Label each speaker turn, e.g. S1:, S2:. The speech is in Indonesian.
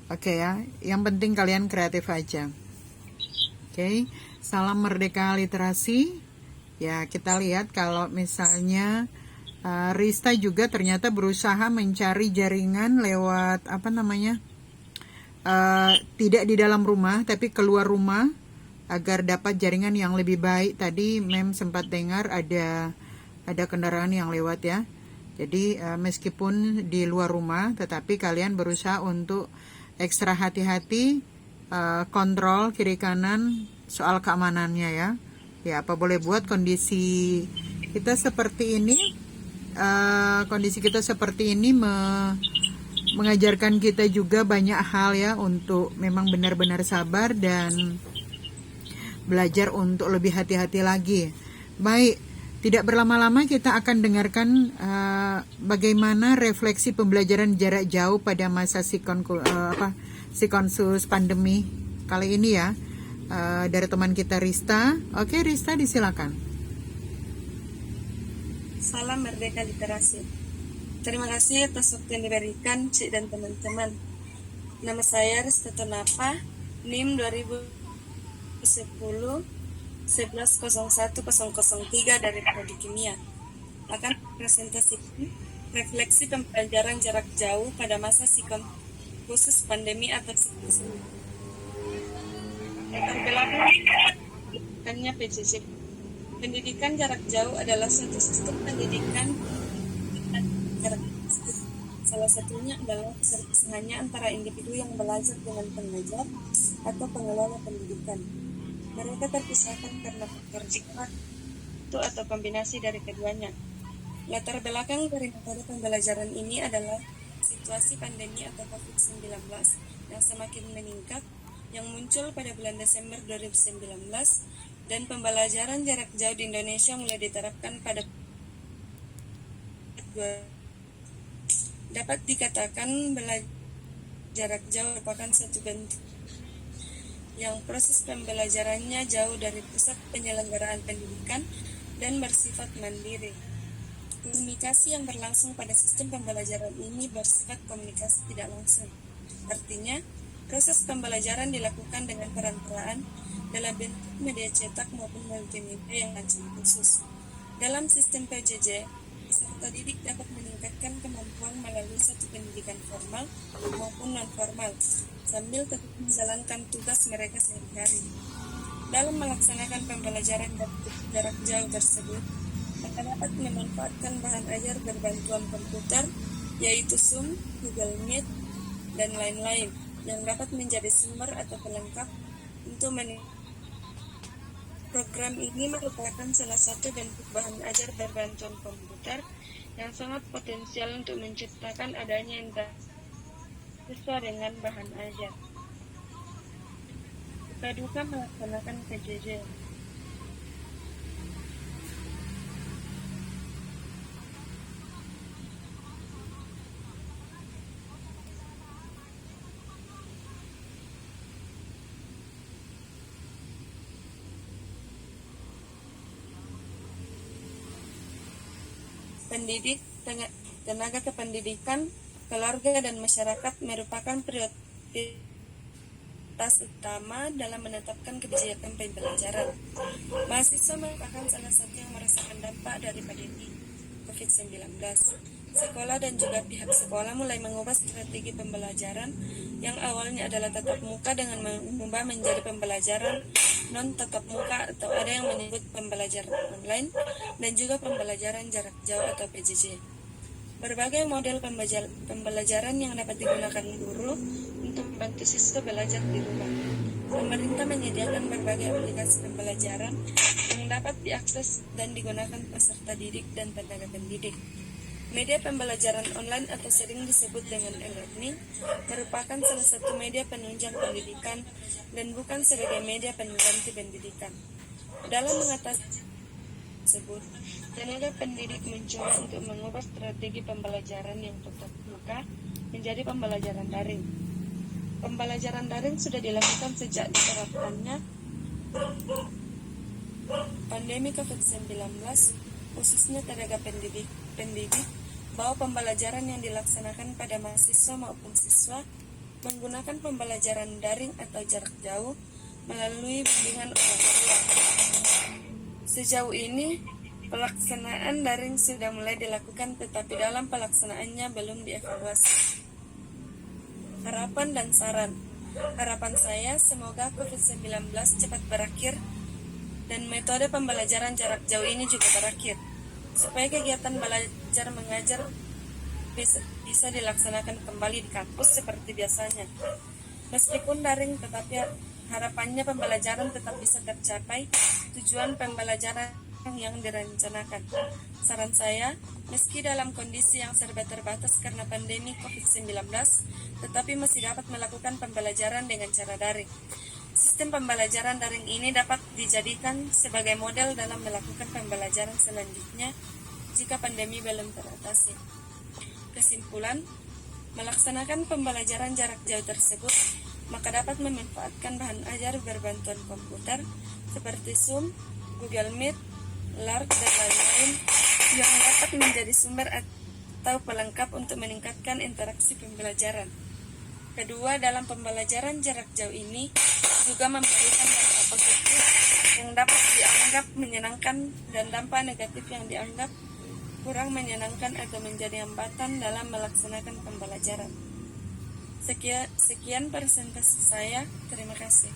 S1: Oke ya, yang penting kalian kreatif aja. Oke, salam merdeka literasi. Ya, kita lihat kalau misalnya Rista juga ternyata berusaha mencari jaringan lewat apa namanya, tidak di dalam rumah tapi keluar rumah agar dapat jaringan yang lebih baik. Tadi Mem sempat dengar ada kendaraan yang lewat ya. Jadi meskipun di luar rumah tetapi kalian berusaha untuk ekstra hati-hati, kontrol kiri kanan soal keamanannya ya. Ya, apa boleh buat kondisi kita seperti ini, mengajarkan kita juga banyak hal ya, untuk memang benar-benar sabar dan belajar untuk lebih hati-hati lagi. Baik, tidak berlama-lama kita akan dengarkan bagaimana refleksi pembelajaran jarak jauh pada masa sikonsus pandemi kali ini ya, dari teman kita Rista. Oke Rista, disilakan.
S2: Salam Merdeka Literasi. Terima kasih atas waktu yang diberikan Cik dan teman-teman. Nama saya Rista Tonapa, NIM 2010 110103 dari Prodi Kimia. Akan presentasikan refleksi pembelajaran jarak jauh pada masa khusus pandemi atau psikosis. Latar belakang pendidikannya PJJ. Pendidikan jarak jauh adalah suatu sistem pendidikan jarak jauh. Salah satunya adalah keserpisahannya antara individu yang belajar dengan pengajar atau pengelola pendidikan. Mereka terpisahkan karena faktor jarak atau kombinasi dari keduanya. Latar belakang dari metode pembelajaran ini adalah situasi pandemi atau COVID-19 yang semakin meningkat, yang muncul pada bulan Desember 2019, dan pembelajaran jarak jauh di Indonesia mulai diterapkan pada dapat dikatakan belajar jarak jauh merupakan satu bentuk yang proses pembelajarannya jauh dari pusat penyelenggaraan pendidikan dan bersifat mandiri. Komunikasi yang berlangsung pada sistem pembelajaran ini bersifat komunikasi tidak langsung. Artinya, proses pembelajaran dilakukan dengan peran-peran dalam bentuk media cetak maupun multimedia yang lancang khusus. Dalam sistem PJJ, peserta didik dapat meningkatkan kemampuan melalui satu pendidikan formal maupun non-formal, sambil tetap menjalankan tugas mereka sehari-hari. Dalam melaksanakan pembelajaran jarak jauh tersebut, mereka dapat memanfaatkan bahan ajar berbantuan komputer, yaitu Zoom, Google Meet, dan lain-lain, yang dapat menjadi sumber atau pelengkap untuk program ini merupakan salah satu bentuk bahan ajar berbantuan komputer yang sangat potensial untuk menciptakan adanya interaksi sesuai dengan bahan ajar. Suka duka melaksanakan PJJ. Pendidik, tenaga kependidikan, keluarga, dan masyarakat merupakan prioritas utama dalam menetapkan kebijakan pembelajaran. Mahasiswa merupakan salah satu yang merasakan dampak dari pandemi COVID-19. Sekolah dan juga pihak sekolah mulai mengubah strategi pembelajaran yang awalnya adalah tatap muka dengan mengubah menjadi pembelajaran non-tatap muka, atau ada yang menyebut pembelajaran online, dan juga pembelajaran jarak jauh atau PJJ. Berbagai model pembelajaran yang dapat digunakan guru untuk membantu siswa belajar di rumah. Pemerintah menyediakan berbagai aplikasi pembelajaran yang dapat diakses dan digunakan peserta didik dan tenaga pendidik. Media pembelajaran online atau sering disebut dengan e-learning merupakan salah satu media penunjang pendidikan dan bukan sebagai media pengganti pendidikan. Dalam mengatasi tersebut, tenaga pendidik mencoba untuk mengubah strategi pembelajaran yang tatap muka menjadi pembelajaran daring. Pembelajaran daring sudah dilakukan sejak diterapkannya pandemi COVID-19, khususnya tenaga pendidik, bahwa pembelajaran yang dilaksanakan pada mahasiswa maupun siswa menggunakan pembelajaran daring atau jarak jauh melalui bimbingan orang tua. Sejauh ini, pelaksanaan daring sudah mulai dilakukan, tetapi dalam pelaksanaannya belum dievaluasi. Harapan dan saran. Harapan saya semoga COVID-19 cepat berakhir dan metode pembelajaran jarak jauh ini juga berakhir, supaya kegiatan belajar mengajar bisa dilaksanakan kembali di kampus seperti biasanya. Meskipun daring, tetapi harapannya pembelajaran tetap bisa tercapai tujuan pembelajaran yang direncanakan. Saran saya, meski dalam kondisi yang serba terbatas karena pandemi COVID-19, tetapi masih dapat melakukan pembelajaran dengan cara daring. Sistem pembelajaran daring ini dapat dijadikan sebagai model dalam melakukan pembelajaran selanjutnya jika pandemi belum teratasi. Kesimpulan, melaksanakan pembelajaran jarak jauh tersebut maka dapat memanfaatkan bahan ajar berbantuan komputer seperti Zoom, Google Meet, Lark, dan lain-lain yang dapat menjadi sumber atau pelengkap untuk meningkatkan interaksi pembelajaran. Kedua, dalam pembelajaran jarak jauh ini juga memberikan dampak positif yang dapat dianggap menyenangkan dan dampak negatif yang dianggap kurang menyenangkan atau menjadi hambatan dalam melaksanakan pembelajaran. Sekian presentasi saya. Terima kasih.